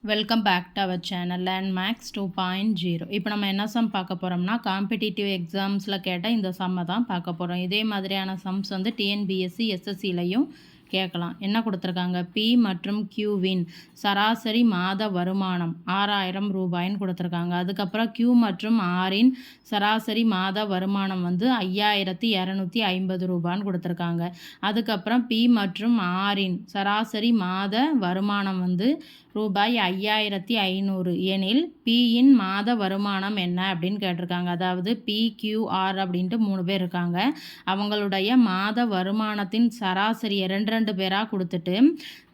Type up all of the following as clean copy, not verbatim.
Welcome back to our channel learn Max 2.0. இப்போ நம்ம என்ன சம் பார்க்க போகிறோம்னா காம்படிட்டிவ் எக்ஸாம்ஸில் கேட்ட இந்த சம்மை தான் பார்க்க போகிறோம். இதே மாதிரியான சம்ஸ் வந்து டிஎன்பிஎஸ்சி எஸ்எஸ்சிலையும் கேட்கலாம். என்ன கொடுத்துருக்காங்க, பி மற்றும் கியூவின் சராசரி மாத வருமானம் 6000 ரூபாயின்னு கொடுத்துருக்காங்க. அதுக்கப்புறம் கியூ மற்றும் ஆரின் சராசரி மாத வருமானம் வந்து 5250 ரூபான்னு கொடுத்துருக்காங்க. அதுக்கப்புறம் பி மற்றும் ஆரின் சராசரி மாத வருமானம் வந்து ரூபாய் 5500 எனில் பியின் மாத வருமானம் என்ன அப்படின்னு கேட்டிருக்காங்க. அதாவது பிக்யூஆர் அப்படின்ட்டு 3 பேர் இருக்காங்க. அவங்களுடைய மாத வருமானத்தின் சராசரி ரெண்டு பேராக கொடுத்துட்டு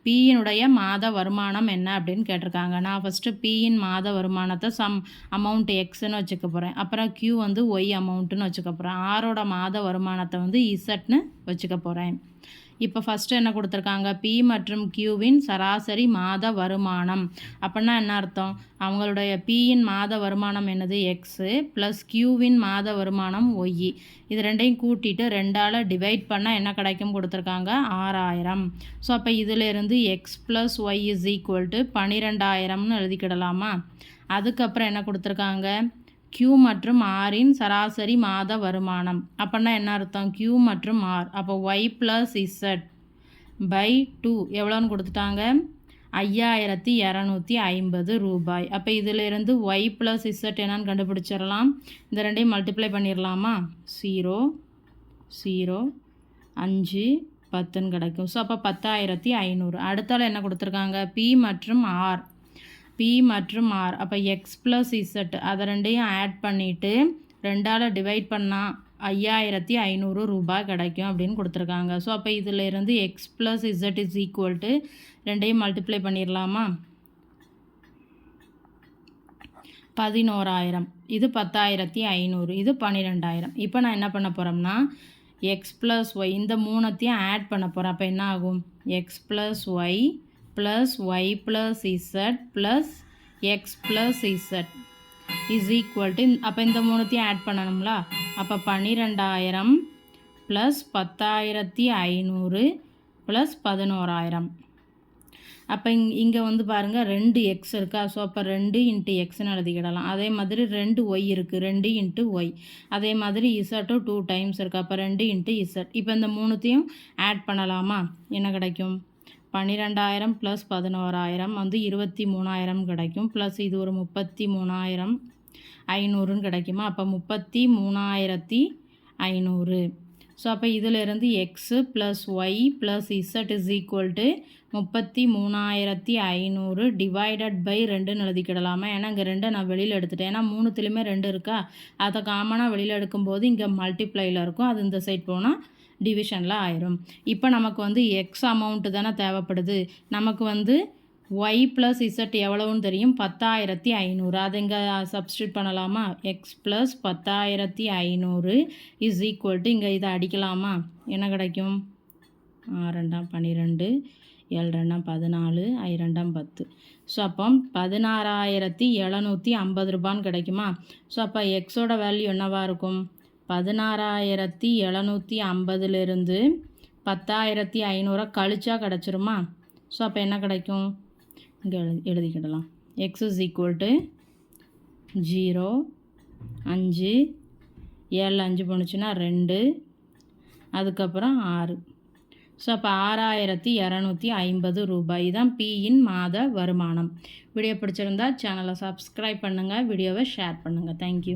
பியினுடைய மாத வருமானம் என்ன அப்படின்னு கேட்டிருக்காங்க. நான் ஃபஸ்ட்டு பியின் மாத வருமானத்தை அமௌண்ட் எக்ஸ்ன்னு வச்சுக்க போகிறேன். அப்புறம் கியூ வந்து ஒய் அமௌண்ட்டுன்னு வச்சுக்க போகிறேன். ஆரோட மாத வருமானத்தை வந்து இசட்னு வச்சுக்க போகிறேன். இப்போ ஃபஸ்ட்டு என்ன கொடுத்துருக்காங்க, பி மற்றும் கியூவின் சராசரி மாத வருமானம். அப்படின்னா என்ன அர்த்தம், அவங்களுடைய பியின் மாத வருமானம் என்னது எக்ஸு ப்ளஸ் கியூவின் மாத வருமானம் ஒய். இது ரெண்டையும் கூட்டிட்டு 2ஆல் டிவைட் பண்ணால் என்ன கிடைக்கும் கொடுத்துருக்காங்க, 6000. ஸோ அப்போ இதிலேருந்து x plus y is equal to 12000ன்னு எழுதிக்கிடலாமா. அதுக்கப்புறம் என்ன கொடுத்துருக்காங்க, Q மற்றும் ஆரின் சராசரி மாத வருமானம். அப்படின்னா என்ன அர்த்தம், Q மற்றும் ஆர். அப்போ ஒய் ப்ளஸ் இசட் பை 2 எவ்வளோன்னு கொடுத்துட்டாங்க, 5250 ரூபாய். அப்போ இதிலிருந்து ஒய் ப்ளஸ் இசட் என்னன்னு கண்டுபிடிச்சிடலாம். இந்த ரெண்டையும் மல்டிப்ளை பண்ணிடலாமா. 0 0 5 10ன்னு கிடைக்கும். ஸோ அப்போ 10500. அடுத்தால என்ன கொடுத்துருக்காங்க, பி மற்றும் ஆர். பி மற்றும் ஆர் அப்போ எக்ஸ் ப்ளஸ் இசட் அதை ரெண்டையும் ஆட் பண்ணிவிட்டு 2ஆல் டிவைட் பண்ணால் 5500 ரூபாய் கிடைக்கும் அப்படின்னு கொடுத்துருக்காங்க. ஸோ அப்போ இதில் இருந்து X plus z is equal to ரெண்டையும் மல்டிப்ளை பண்ணிடலாமா. 11000, இது 10500, இது 12000. இப்போ நான் என்ன பண்ண போகிறோம்னா எக்ஸ் ப்ளஸ் ஒய் இந்த மூணுத்தையும் ஆட் பண்ண போகிறேன். அப்போ என்ன ஆகும், x plus y plus y plus z plus x plus z is equal to, அப்போ இந்த மூணுத்தையும் ஆட் பண்ணணும்ல. அப்போ 12000 ப்ளஸ் 10500 ப்ளஸ் 11000. அப்போ இங்கே வந்து பாருங்கள் 2 எக்ஸ் இருக்கா. ஸோ அப்போ 2 இன்ட்டு எக்ஸ்ன்னு எழுதிக்கிடலாம். அதே மாதிரி 2 ஒய் இருக்குது, 2 இன்ட்டு ஒய். அதே மாதிரி இசட்டும் 2 டைம்ஸ் இருக்குது. அப்போ 2 இன்ட்டு இசட். இப்போ இந்த மூணுத்தையும் ஆட் பண்ணலாமா. என்ன கிடைக்கும், 12000 ப்ளஸ் 11000 வந்து 23000 கிடைக்கும். ப்ளஸ் இது ஒரு 33500ன்னு கிடைக்குமா. அப்போ 33500. ஸோ அப்போ இதிலிருந்து x plus y plus z is equal to 33500 divided by 2ன்னு எழுதிக்கிடலாமா. ஏன்னா இங்கே 2 நான் வெளியில் எடுத்துட்டேன். ஏன்னா 3த்துலேயுமே 2 இருக்கா. அதை காமனாக வெளியில் எடுக்கும்போது இங்கே மல்டிப்ளையில் இருக்கும். அது இந்த சைட் போனால் டிவிஷனில் ஆயிரும். இப்போ நமக்கு வந்து எக்ஸ் அமௌண்ட்டு தானே தேவைப்படுது. நமக்கு வந்து ஒய் ப்ளஸ் இசட் எவ்வளவுன்னு தெரியும், 10500. அது இங்கே சப்ஸ்டியூட் பண்ணலாமா. X plus 10500 is equal to, இங்கே இதை அடிக்கலாமா. என்ன கிடைக்கும், 6 12 7 14 5 10. ஸோ அப்போ 16750 ரூபான்னு கிடைக்குமா. ஸோ அப்போ எக்ஸோட வேல்யூ என்னவாக இருக்கும், 16750லிருந்து 10500 கழிச்சா கிடச்சிருமா. ஸோ அப்போ என்ன கிடைக்கும், இங்கே எழுதிக்கிடலாம். எக்ஸ் இஸ் ஈக்குவல் டு 0 5 7 5 போணுச்சுன்னா 2, அதுக்கப்புறம் 6. ஸோ அப்போ 6250 ரூபாய் தான் பியின் மாத வருமானம். வீடியோ பிடிச்சிருந்தா சேனலை சப்ஸ்கிரைப் பண்ணுங்கள், வீடியோவை ஷேர் பண்ணுங்கள். தேங்க்யூ.